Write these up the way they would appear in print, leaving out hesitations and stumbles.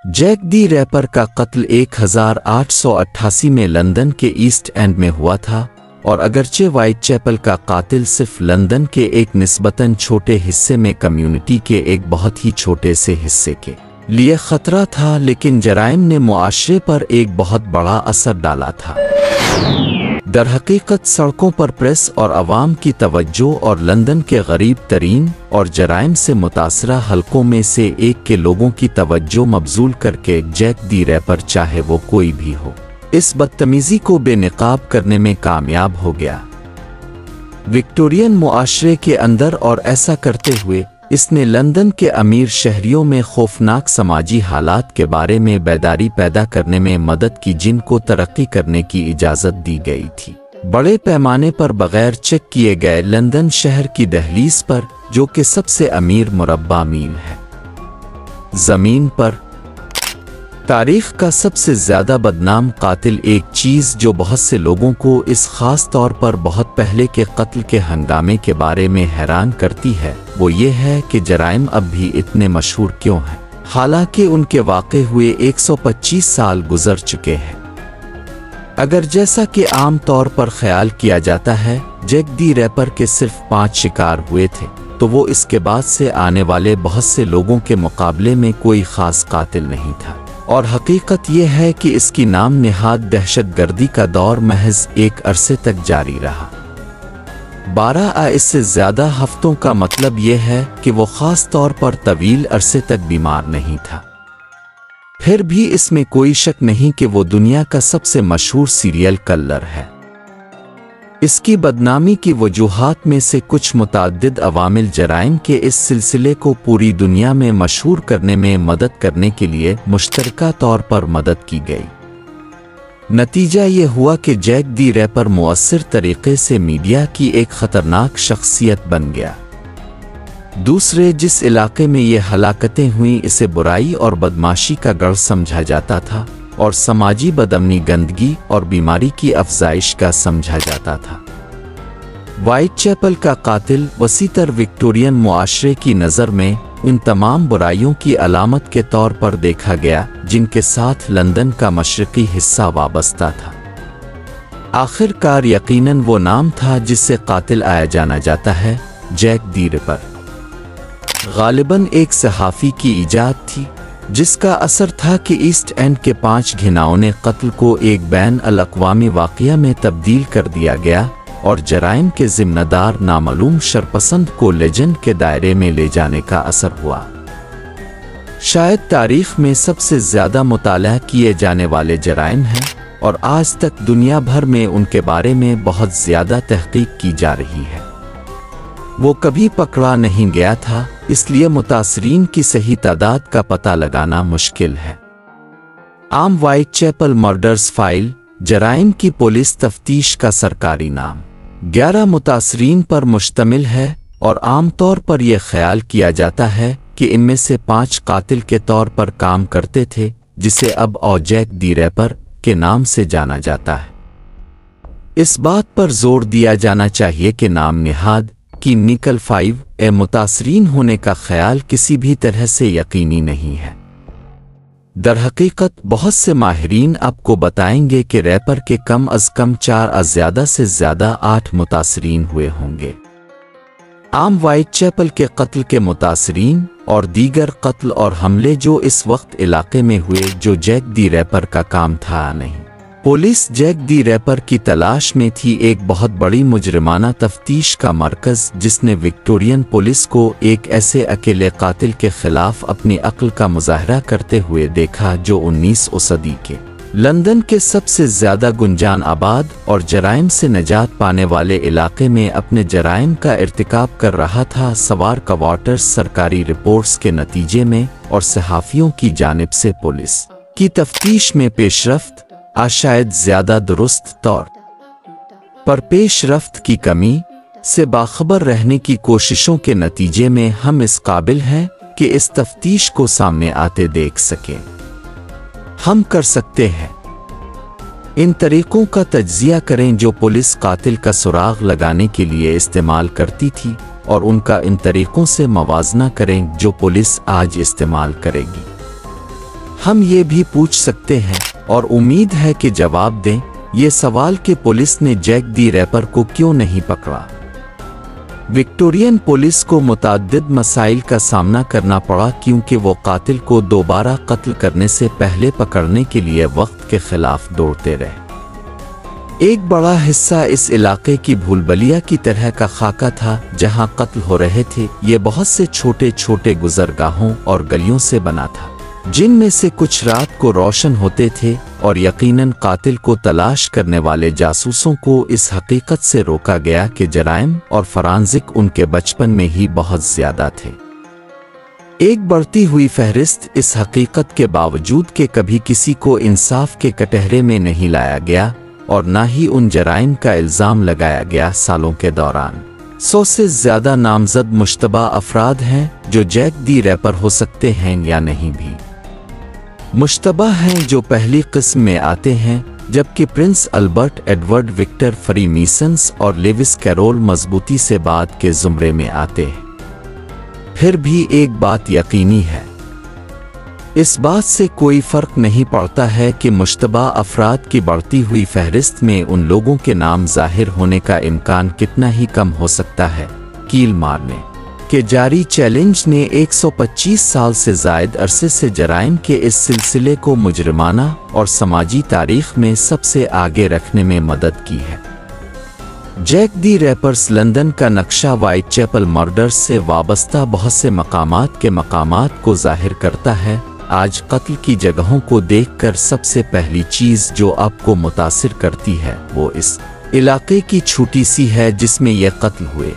Jack दी wrapper का कत्ल 1888 में लंदन के ईस्ट एंड में हुआ था और अगरचे व्हाइटचैपल का कातिल सिर्फ लंदन के एक निस्बतन छोटे हिस्से में कम्युनिटी के एक बहुत ही छोटे से हिस्से के लिए खतरा था, लेकिन जराइम ने मुआशरे पर एक बहुत बड़ा असर डाला था। दरहकीकत सड़कों पर प्रेस और अवाम की तवज्जो और लंदन के गरीब तरीन और जराइम से मुतासरा हलकों में से एक के लोगों की तवज्जो मबजूल करके जैक दी रैपर, चाहे वो कोई भी हो, इस बदतमीजी को बेनकाब करने में कामयाब हो गया विक्टोरियन मुआशरे के अंदर। और ऐसा करते हुए इसने लंदन के अमीर शहरियों में खौफनाक समाजी हालात के बारे में बेदारी पैदा करने में मदद की, जिनको तरक्की करने की इजाज़त दी गई थी। बड़े पैमाने पर बगैर चेक किए गए लंदन शहर की दहलीज पर, जो कि सबसे अमीर मुरब्बा मील है ज़मीन पर, तारीख का सबसे ज़्यादा बदनाम कातिल, एक चीज़ जो बहुत से लोगों को इस ख़ास तौर पर बहुत पहले के कत्ल के हंगामे के बारे में हैरान करती है, वो ये है कि जराइम अब भी इतने मशहूर क्यों हैं, हालांकि उनके वाक़े हुए 125 साल गुजर चुके हैं। अगर जैसा कि आम तौर पर ख्याल किया जाता है जैक दी रैपर के सिर्फ 5 शिकार हुए थे, तो वो इसके बाद से आने वाले बहुत से लोगों के मुकाबले में कोई ख़ास कातिल नहीं था। और हकीकत यह है कि इसकी नाम निहाद दहशतगर्दी का दौर महज एक अरसे तक जारी रहा। 12 इससे ज़्यादा हफ्तों का मतलब यह है कि वो ख़ास तौर पर तवील अरसे तक बीमार नहीं था। फिर भी इसमें कोई शक नहीं कि वो दुनिया का सबसे मशहूर सीरियल किलर है। इसकी बदनामी की वजूहात में से कुछ मुतअद्दिद अवामिल जराइम के इस सिलसिले को पूरी दुनिया में मशहूर करने में मदद करने के लिए मुश्तरका तौर पर मदद की गई। नतीजा ये हुआ कि जैक दी रैपर मुअस्सिर तरीके से मीडिया की एक ख़तरनाक शख्सियत बन गया। दूसरे जिस इलाके में ये हलाकतें हुई इसे बुराई और बदमाशी का गढ़ समझा जाता था और समाजी बदअमनी, गंदगी और बीमारी की अफजाइश का समझा जाता था। व्हाइटचैपल का कातिल वसीतर विक्टोरियन मुआशरे की नज़र में उन तमाम बुराइयों की अलामत के तौर पर देखा गया जिनके साथ लंदन का मशरक़ी हिस्सा वाबस्ता था। आखिरकार यकीनन वो नाम था जिससे कातिल आया जाना जाता है, जैक दी रैपर। गालिबन एक सहाफ़ी की इजाद थी जिसका असर था कि ईस्ट एंड के 5 घिनौने कत्ल को एक बैन अल-अक़वामी वाक़या में तब्दील कर दिया गया और जराइम के ज़िम्मेदार नामालूम शरपसंद को लेजेंड के दायरे में ले जाने का असर हुआ। शायद तारीख़ में सबसे ज़्यादा मुताला किए जाने वाले जराइम हैं और आज तक दुनिया भर में उनके बारे में बहुत ज़्यादा तहक़ीक़ की जा रही है। वो कभी पकड़ा नहीं गया था, इसलिए मुतासरीन की सही तादाद का पता लगाना मुश्किल है। आम व्हाइटचैपल मर्डर्स फाइल जराइम की पुलिस तफ्तीश का सरकारी नाम 11 मुतासरीन पर मुश्तमिल है और आम तौर पर यह ख्याल किया जाता है कि इनमें से 5 कातिल के तौर पर काम करते थे, जिसे अब जैक दी रैपर के नाम से जाना जाता है। इस बात पर जोर दिया जाना चाहिए कि नाम निहाद की निकल 5 मुतासरीन होने का ख्याल किसी भी तरह से यकीनी नहीं है। दरहकीकत बहुत से माहिरीन आपको बताएंगे कि रैपर के कम अज़ कम 4 ज़्यादा से ज़्यादा 8 मुतासरीन हुए होंगे। आम व्हाइटचैपल के कत्ल के मुतासरीन और दीगर कत्ल और हमले जो इस वक्त इलाके में हुए जो जैक दी रैपर का काम था नहीं। पुलिस जैक दी रैपर की तलाश में थी, एक बहुत बड़ी मुजरिमाना तफ्तीश का मरकज़ जिसने विक्टोरियन पुलिस को एक ऐसे अकेले कातिल के खिलाफ अपनी अक्ल का मुजाहरा करते हुए देखा जो 19वीं सदी के लंदन के सबसे ज़्यादा गुंजान आबाद और जराइम से निजात पाने वाले इलाके में अपने जराइम का इर्तिकाब कर रहा था। सवार क्वार्टर्स सरकारी रिपोर्ट्स के नतीजे में और सहाफ़ियों की जानिब से पुलिस की तफ्तीश में पेशरफ्त शायद ज़्यादा दुरुस्त तौर पर पेशरफ्त की कमी से बाखबर रहने की कोशिशों के नतीजे में हम इस काबिल हैं कि इस तफ्तीश को सामने आते देख सकें। हम कर सकते हैं इन तरीक़ों का तज्ज़िया करें जो पुलिस कातिल का सुराग लगाने के लिए इस्तेमाल करती थी और उनका इन तरीक़ों से मवाजना करें जो पुलिस आज इस्तेमाल करेगी। हम ये भी पूछ सकते हैं और उम्मीद है कि जवाब दें ये सवाल कि पुलिस ने जैक दी रैपर को क्यों नहीं पकड़ा। विक्टोरियन पुलिस को मुताद्दिद मसाइल का सामना करना पड़ा क्योंकि वो कातिल को दोबारा कत्ल करने से पहले पकड़ने के लिए वक्त के खिलाफ दौड़ते रहे। एक बड़ा हिस्सा इस इलाके की भूलभुलैया की तरह का खाका था जहां कत्ल हो रहे थे। ये बहुत से छोटे छोटे गुजरगाहों और गलियों से बना था, जिनमें से कुछ रात को रोशन होते थे और यकीनन कातिल को तलाश करने वाले जासूसों को इस हकीकत से रोका गया कि जराइम और फरांजिक उनके बचपन में ही बहुत ज्यादा थे। एक बढ़ती हुई फहरिस्त इस हकीकत के बावजूद कि कभी किसी को इंसाफ के कटहरे में नहीं लाया गया और ना ही उन जराइम का इल्ज़ाम लगाया गया। सालों के दौरान 100 से ज्यादा नामजद मुश्तबा अफराद हैं जो जैक दी रैपर हो सकते हैं या नहीं भी। मुश्तबा हैं जो पहली किस्म में आते हैं, जबकि Prince Albert Edward Victor Freemasons और लेविस कैरोल मजबूती से बाद के जुमरे में आते हैं। फिर भी एक बात यकीनी है, इस बात से कोई फर्क नहीं पड़ता है कि मुश्तबा अफराद की बढ़ती हुई फहरिस्त में उन लोगों के नाम जाहिर होने का इम्कान कितना ही कम हो सकता है। कील मारने के जारी चैलेंज ने 125 साल से जायद अरसे से जराइम के इस सिलसिले को मुजरिमाना और समाजी तारीख में सबसे आगे रखने में मदद की है। जैक दी रैपर्स लंदन का नक्शा व्हाइटचैपल मर्डर्स से वाबस्ता बहुत से मकामात के मकामात को जाहिर करता है। आज कत्ल की जगहों को देखकर सबसे पहली चीज जो आपको मुतासिर करती है वो इस इलाके की छोटी सी है जिसमें यह कत्ल हुए,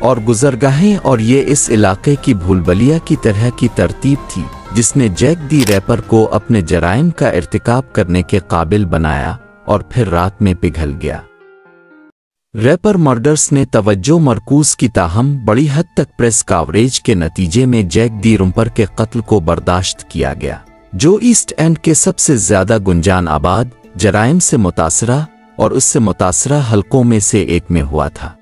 और गुजरगाहें, और ये इस इलाके की भूलभुलैया की तरह की तरतीब थी जिसने जैक दी रैपर को अपने जराइम का इर्तिकाब करने के काबिल बनाया और फिर रात में पिघल गया। रैपर मर्डर्स ने तवज्जो मरकूज की, ताहम बड़ी हद तक प्रेस कवरेज के नतीजे में जैक दी रैपर के कत्ल को बर्दाश्त किया गया, जो ईस्ट एंड के सबसे ज्यादा गुंजान आबाद, जराइम से मुतासरा और उससे मुतासरा हलकों में से एक में हुआ था।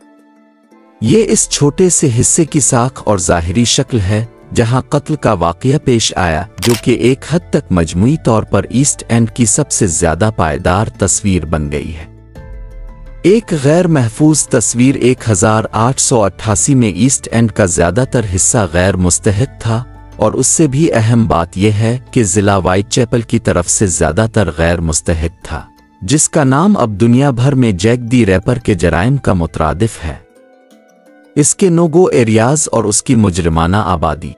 ये इस छोटे से हिस्से की साख और ज़ाहिरी शक्ल है जहां कत्ल का वाक़या पेश आया, जो कि एक हद तक मजमूई तौर पर ईस्ट एंड की सबसे ज्यादा पायदार तस्वीर बन गई है। एक गैर महफूज तस्वीर 1888 में ईस्ट एंड का ज्यादातर हिस्सा गैर मुस्तहक था, और उससे भी अहम बात यह है कि जिला व्हाइटचैपल की तरफ से ज्यादातर गैर मुस्तहक था, जिसका नाम अब दुनिया भर में जैक दी रैपर के जराइम का मुतरादिफ है। इसके नोगो एरियाज और उसकी मुजरिमाना आबादी,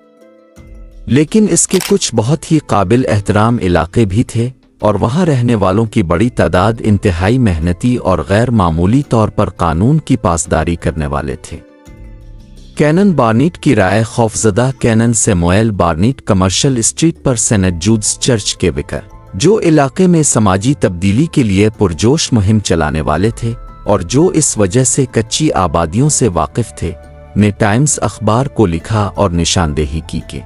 लेकिन इसके कुछ बहुत ही काबिल एहतराम इलाके भी थे और वहां रहने वालों की बड़ी तादाद इंतहाई मेहनती और गैर मामूली तौर पर कानून की पासदारी करने वाले थे। कैनन बार्नीट की राय खौफजदा कैनन सैमुएल बार्नीट कमर्शियल स्ट्रीट पर सेंट जूड्स चर्च के विकर, जो इलाके में समाजी तब्दीली के लिए पुरजोश मुहिम चलाने वाले थे और जो इस वजह से कच्ची आबादियों से वाकिफ थे, ने टाइम्स अखबार को लिखा और निशानदेही की कि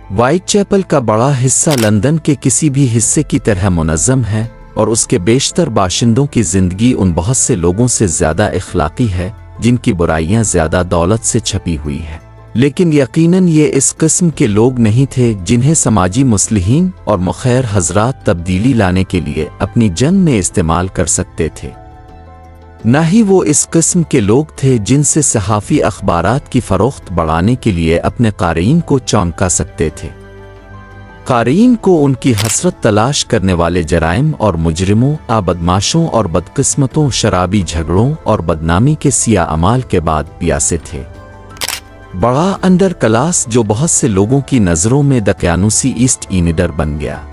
व्हाइटचैपल का बड़ा हिस्सा लंदन के किसी भी हिस्से की तरह मुनज़्ज़म है और उसके बेशतर बाशिंदों की जिंदगी उन बहुत से लोगों से ज्यादा इखलाकी है जिनकी बुराइयां ज्यादा दौलत से छपी हुई है। लेकिन यकीनन ये इस किस्म के लोग नहीं थे जिन्हें समाजी मुस्लिहीन और मुखैर हजरात तब्दीली लाने के लिए अपनी जंग में इस्तेमाल कर सकते थे, न ही वो इस किस्म के लोग थे जिनसे सहाफ़ी अखबारात की फ़रोख्त बढ़ाने के लिए अपने क़ारीन को चौंका सकते थे। क़ारीन को उनकी हसरत तलाश करने वाले जराइम और मुजरिमों, बदमाशों और बदकिस्मतों, शराबी झगड़ों और बदनामी के सिया अमाल के बाद प्यासे थे। बड़ा अंडर क्लास जो बहुत से लोगों की नज़रों में दकियानूसी ईस्ट ईनिडर बन गया।